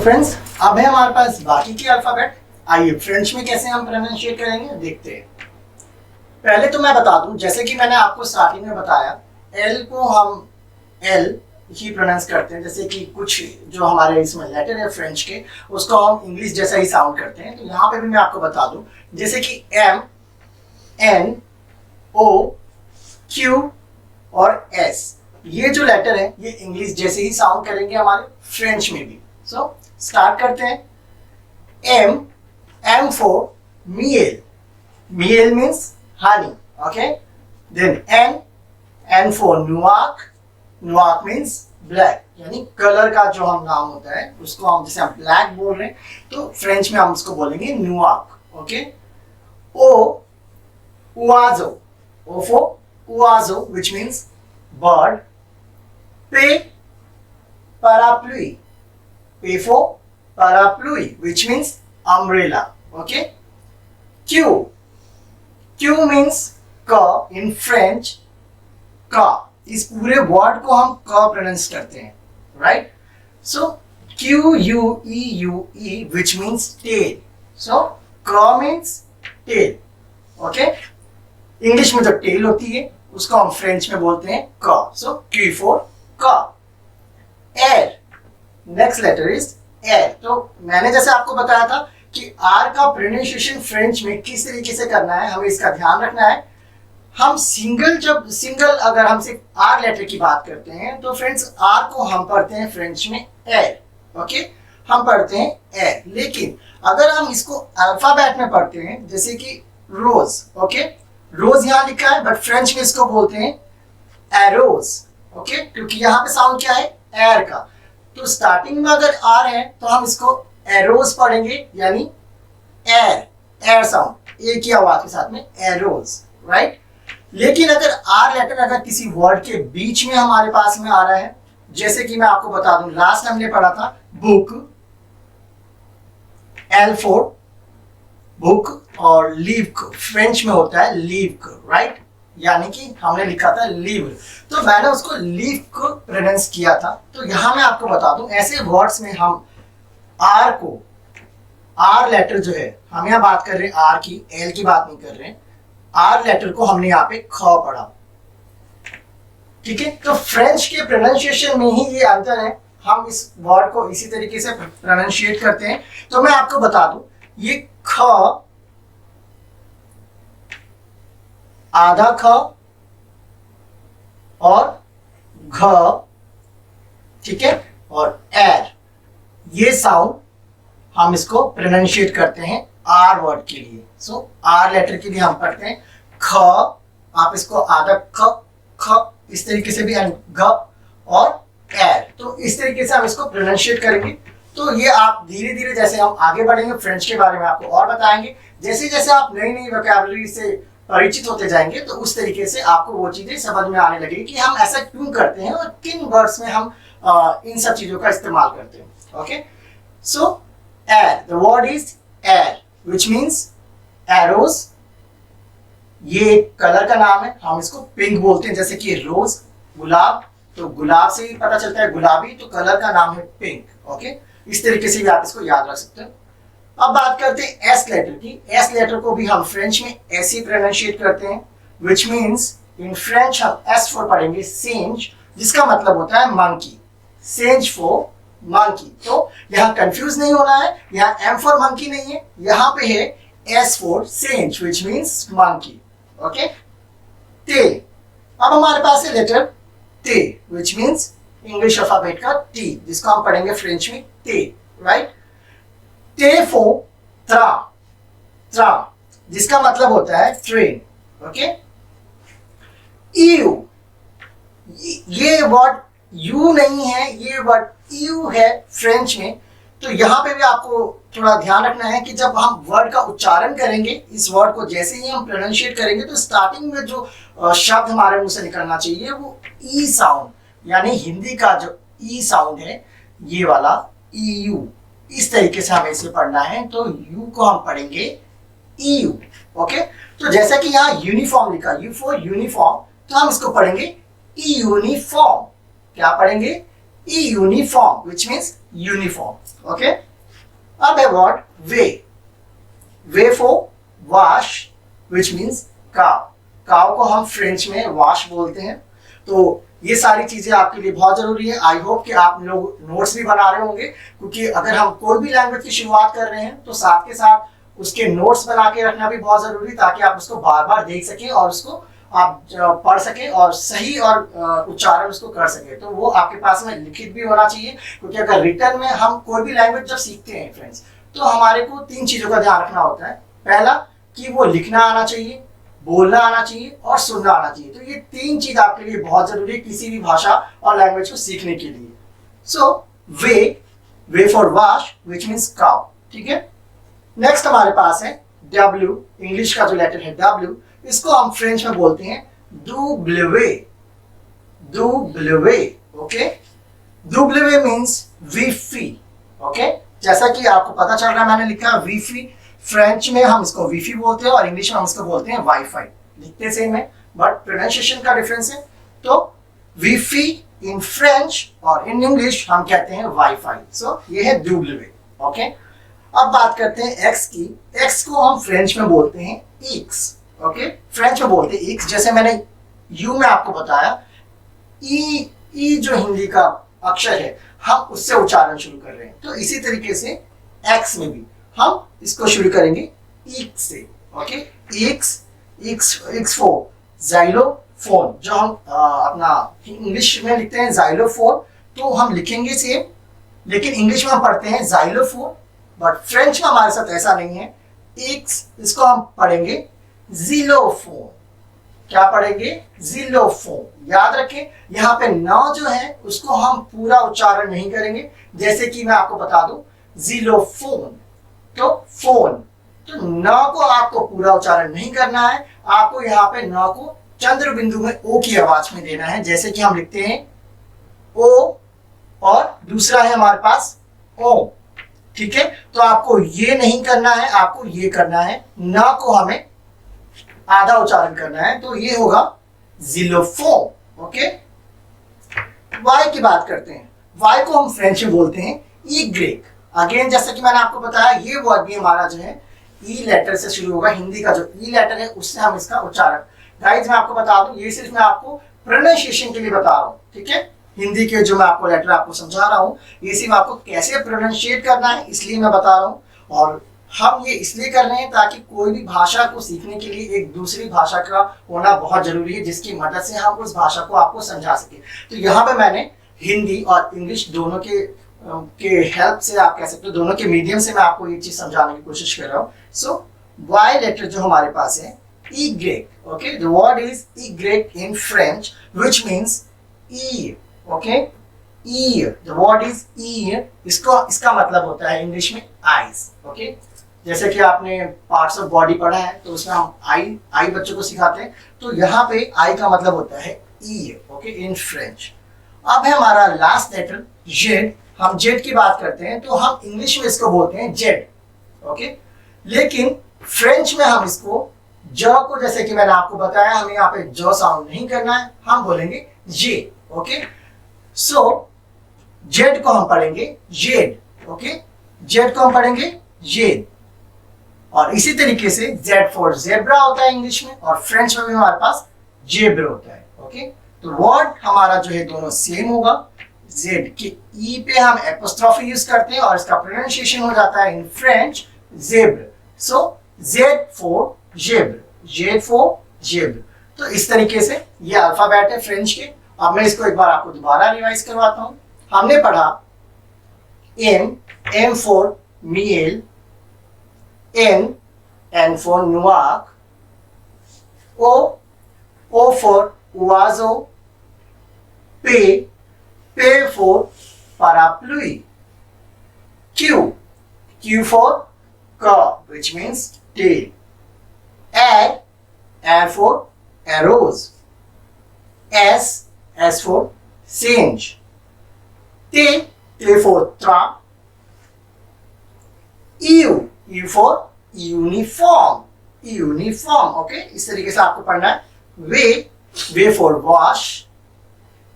Friends, अब है हमारे पास बाकी के अल्फाबेट। आइए फ्रेंच में कैसे हम प्रोनाउंसिएट करेंगे देखते हैं। पहले तो मैं बता दूं, जैसे कि मैंने आपको स्टार्टिंग में बताया, एल को हम एल ही प्रोनाउंस करते हैं। जैसे कि कुछ जो हमारे इसमें लेटर है फ्रेंच के, उसको हम इंग्लिश जैसा ही साउंड करते हैं। तो यहाँ पे भी मैं आपको बता दूं, जैसे कि एम, एन, ओ, क्यू और एस, ये जो लेटर है ये इंग्लिश जैसे ही साउंड करेंगे हमारे फ्रेंच में भी। सो स्टार्ट करते हैं। M, M for miel, miel means honey, okay. Then N, N for noir, noir means black, यानी कलर का जो हम नाम होता है उसको हम, जैसे हम ब्लैक बोल रहे हैं तो फ्रेंच में हम उसको बोलेंगे noir, okay. O, oiseau, O for oiseau which means bird. P, parapluie, P for parapluie which means umbrella, okay. Q, Q means क in French, क, इस पूरे वर्ड को हम क प्रोनाउंस करते हैं, right. So Q U E U E which means tail, so क means tail, okay. इंग्लिश में जो टेल होती है उसको हम फ्रेंच में बोलते हैं क, सो Q फॉर क। Air, next letter is air. तो मैंने जैसे आपको बताया था कि आर का प्रोनाउंसिएशन फ्रेंच में किस तरीके से करना है, हमें इसका ध्यान रखना है। हम सिंगल अगर हम सिर्फ आर लेटर की बात करते हैं तो फ्रेंड्स आर को हम पढ़ते हैं फ्रेंच में एयर, ओके, हम पढ़ते हैं एयर। लेकिन अगर हम इसको अल्फाबेट में पढ़ते हैं, जैसे कि रोज, ओके, रोज यहाँ लिखा है बट फ्रेंच में इसको बोलते हैं एरोज, ओके, क्योंकि यहाँ पे साउंड क्या है, एयर का। तो स्टार्टिंग में अगर आर है तो हम इसको एरोज पढ़ेंगे, यानी एयर, एयर साउंड एक ही आवाज के साथ में एरोज, राइट। लेकिन अगर आर लेटर अगर किसी वर्ड के बीच में हमारे पास में आ रहा है, जैसे कि मैं आपको बता दूं, लास्ट हमने पढ़ा था बुक, एल फोर बुक, और लीव फ्रेंच में होता है लीव, राइट, यानी कि हमने लिखा था लीव, तो मैंने उसको लीव को प्रोनाउंस किया था। तो यहां मैं आपको बता दूं, ऐसे वर्ड्स में हम आर को, आर लेटर जो है, हम यहाँ बात कर रहे हैं आर की, एल की बात नहीं कर रहे हैं, आर लेटर को हमने यहाँ पे ख पढ़ा, ठीक है। तो फ्रेंच के प्रोनाउंसिएशन में ही ये अंतर है, हम इस वर्ड को इसी तरीके से प्रोनाउंसिएट करते हैं। तो मैं आपको बता दूं, ये ख, आधा ख और घ, ठीक है, और एर, ये साउंड हम इसको प्रोनाउंसिएट करते हैं आर वर्ड के लिए। सो आर लेटर के लिए हम पढ़ते हैं ख, आप इसको आधा ख, ख इस तरीके से भी, घ और एर, तो इस तरीके से हम इसको प्रोनाउंसिएट करेंगे। तो ये आप धीरे धीरे जैसे हम आगे बढ़ेंगे फ्रेंच के बारे में आपको और बताएंगे, जैसे जैसे आप नई नई वोकैबुलरी से परिचित होते जाएंगे तो उस तरीके से आपको वो चीजें समझ में आने लगेगी कि हम ऐसा क्यों करते हैं और किन वर्ड्स में हम इन सब चीजों का इस्तेमाल करते हैं, okay. So air, the word is air which means arrows, ये कलर का नाम है, हम इसको पिंक बोलते हैं, जैसे कि रोज, गुलाब, तो गुलाब से ही पता चलता है गुलाबी, तो कलर का नाम है पिंक, ओके। इस तरीके से भी आप इसको याद रख सकते हो। अब बात करते हैं एस लेटर की। एस लेटर को भी हम फ्रेंच में ऐसे ही प्रोनाउंसिएट करते हैं, which means in फ्रेंच हम एस फॉर पढ़ेंगे सेंज, जिसका मतलब होता है मंकी, सेंज फॉर मंकी। तो यहाँ कंफ्यूज नहीं होना है, यहाँ एम फॉर मंकी नहीं है, यहाँ पे है S for Sainz which means monkey, okay. ते, अब हमारे पास है लेटर ते which means इंग्लिश अल्फाबेट का टी, जिसको हम पढ़ेंगे फ्रेंच में ते, राइट। ते फॉर ट्राम, ट्राम जिसका मतलब होता है ट्रेन, ओके। यू, ये वर्ड यू नहीं है, ये वर्ड यू है फ्रेंच में। तो यहाँ पे भी आपको थोड़ा ध्यान रखना है कि जब हम वर्ड का उच्चारण करेंगे, इस वर्ड को जैसे ही हम प्रोनाउंसिएट करेंगे तो स्टार्टिंग में जो शब्द हमारे मुंह से निकलना चाहिए वो ई साउंड, यानी हिंदी का जो ई साउंड है ये वाला ई यू, इस तरीके से हमें इसे पढ़ना है। तो यू को हम पढ़ेंगे ई यू, ओके। तो जैसा कि यहाँ यूनिफॉर्म लिखा, यू फॉर यूनिफॉर्म, तो हम इसको पढ़ेंगे ई यूनिफॉर्म। क्या पढ़ेंगे? E uniform which means uniform. Okay. अब है what way. Way for wash which means cow. काव को हम फ्रेंच में वॉश बोलते हैं। तो ये सारी चीजें आपके लिए बहुत जरूरी है। आई होप कि आप लोग नोट्स भी बना रहे होंगे, क्योंकि अगर हम कोई भी लैंग्वेज की शुरुआत कर रहे हैं तो साथ के साथ उसके नोट्स बना के रखना भी बहुत जरूरी, ताकि आप उसको बार बार देख सकें और उसको आप पढ़ सकें और सही और उच्चारण उसको कर सकें। तो वो आपके पास में लिखित भी होना चाहिए, क्योंकि अगर रिटर्न में हम कोई भी लैंग्वेज जब सीखते हैं फ्रेंड्स, तो हमारे को 3 चीजों का ध्यान रखना होता है। पहला कि वो लिखना आना चाहिए, बोलना आना चाहिए और सुनना आना चाहिए। तो ये 3 चीज आपके लिए बहुत जरूरी है किसी भी भाषा और लैंग्वेज को सीखने के लिए। So V for vache which means cow. ठीक है। नेक्स्ट हमारे पास है W, इंग्लिश का जो लेटर है W, इसको हम फ्रेंच में बोलते हैं डुब्लवे। ओके। डुब्लवे मीन्स वीफी। ओके। जैसा कि आपको पता चल रहा है, मैंने लिखा वीफी। फ्रेंच में हम इसको वीफी बोलते हैं और इंग्लिश में हम इसको बोलते हैं वाईफाई। लिखते सेम है बट प्रोनाउंसिएशन का डिफरेंस है। तो वीफी इन फ्रेंच और इन इंग्लिश हम कहते हैं वाईफाई। सो ये है डुब्लवे। ओके। अब बात करते हैं एक्स की। एक्स को हम फ्रेंच में बोलते हैं एक्स। ओके। फ्रेंच में बोलते हैं एक्स। जैसे मैंने यू में आपको बताया, ई जो हिंदी का अक्षर है हम उससे उच्चारण शुरू कर रहे हैं। तो इसी तरीके से एक्स में भी हम इसको शुरू करेंगे एक्स से। ओके। एक्स फॉर जाइलोफोन, जो हम अपना इंग्लिश में लिखते हैं जाइलोफोन, तो हम लिखेंगे सेम, लेकिन इंग्लिश में हम पढ़ते हैं जाइलोफोन, बट फ्रेंच में हमारे साथ ऐसा नहीं है। एक्स, इसको हम पढ़ेंगे जीलोफोन। क्या पढ़ेंगे? जीलोफोन। याद रखें, यहाँ पे न जो है उसको हम पूरा उच्चारण नहीं करेंगे। जैसे कि मैं आपको बता दूं, जीलोफोन तो फोन, तो न को आपको पूरा उच्चारण नहीं करना है। आपको यहाँ पे न को चंद्र बिंदु में ओ की आवाज में देना है। जैसे कि हम लिखते हैं ओ और दूसरा है हमारे पास ओ। ठीक है। तो आपको ये नहीं करना है, आपको ये करना है। न को हमें आधा उच्चारण करना है, तो ये होगा जिलोफोन। ओके। वाई की बात करते हैं। वाई को हम फ्रेंच में बोलते हैं ई ग्रेक। अगेन जैसा कि मैंने आपको बताया, ये वर्ड भी हमारा जो है ई लेटर से शुरू होगा। हिंदी का जो ई लेटर है उससे हम इसका उच्चारण। गाइस मैं आपको बता दूं, ये सिर्फ मैं आपको प्रोनाउंसिएशन के लिए बता रहा हूँ। ठीक है। हिंदी के जो मैं आपको लेटर आपको समझा रहा हूँ, ये सिर्फ आपको कैसे प्रोनाउंशिएट करना है इसलिए मैं बता रहा हूँ। और हम ये इसलिए कर रहे हैं ताकि कोई भी भाषा को सीखने के लिए एक दूसरी भाषा का होना बहुत जरूरी है, जिसकी मदद से हम उस भाषा को आपको समझा सके। तो यहाँ पे मैंने हिंदी और इंग्लिश दोनों के हेल्प से, आप कह सकते हो दोनों के मीडियम से मैं आपको ये चीज समझाने की कोशिश कर रहा हूँ। सो वाई लेटर जो हमारे पास है i grec. Okay. The word is i grec in French which means i. Okay. I, the word is i. इसका मतलब होता है इंग्लिश में आईज। ओके। जैसे कि आपने पार्ट्स ऑफ बॉडी पढ़ा है, तो उसमें हम आई बच्चों को सिखाते हैं। तो यहाँ पे आई का मतलब होता है ई। ओके। In French. अब है हमारा लास्ट लेटर जेड। हम जेड की बात करते हैं तो हम इंग्लिश में इसको बोलते हैं जेड। ओके। लेकिन फ्रेंच में हम इसको ज को, जैसे कि मैंने आपको बताया, हमें यहाँ पे ज साउंड नहीं करना है, हम बोलेंगे जे। ओके। सो जेड को हम पढ़ेंगे जेड। ओके। जेड को हम पढ़ेंगे जेड। और इसी तरीके से जेड फॉर जेब्रा होता है इंग्लिश में, और फ्रेंच में भी हमारे पास जेब्रा होता है। ओके। तो वर्ड हमारा जो है दोनों सेम होगा। जेड के ई पे हम एपोस्ट्रोफी यूज करते हैं और इसका प्रोनाउंसिएशन हो जाता है in French zebre. So Z for zebre, Z for zebre. तो इस तरीके से ये अल्फाबेट है फ्रेंच के। अब मैं इसको एक बार आपको दोबारा रिवाइज करवाता हूं। हमने पढ़ा M for meal, N for Nuak, O for Uazo, P for Parapluie, Q for Ka, which means tail, A for arrows, S for singe, T for trap, U for uniform, uniform. Okay. इस तरीके से आपको पढ़ना है। Way for wash,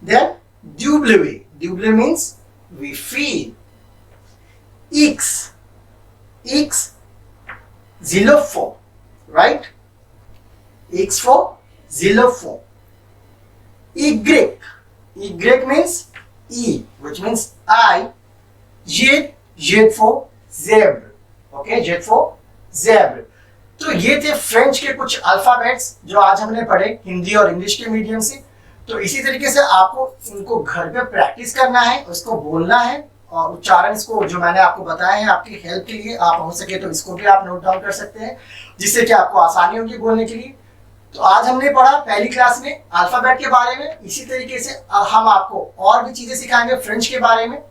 then W means we feel. X xylophone, right? X for xylophone. Y means E, which means I. Z for zebra. Okay, Z for zebra. तो ये थे French के कुछ अल्फाबेट्स जो आज हमने पढ़े हिंदी और इंग्लिश के मीडियम से। तो इसी तरीके से आपको इनको घर पे प्रैक्टिस करना है, उसको बोलना है और उच्चारण इसको जो मैंने आपको बताया है आपकी हेल्प के लिए, आप हो सके तो इसको भी आप नोट डाउन कर सकते हैं जिससे कि आपको आसानी होगी बोलने के लिए। तो आज हमने पढ़ा पहली क्लास में अल्फाबेट के बारे में। इसी तरीके से हम आपको और भी चीजें सिखाएंगे फ्रेंच के बारे में।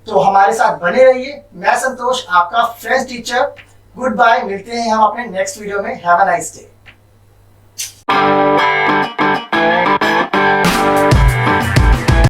तो हमारे साथ बने रहिए। मैं संतोष, आपका फ्रेंच टीचर। गुड बाय, मिलते हैं हम अपने नेक्स्ट वीडियो में। Have a nice day.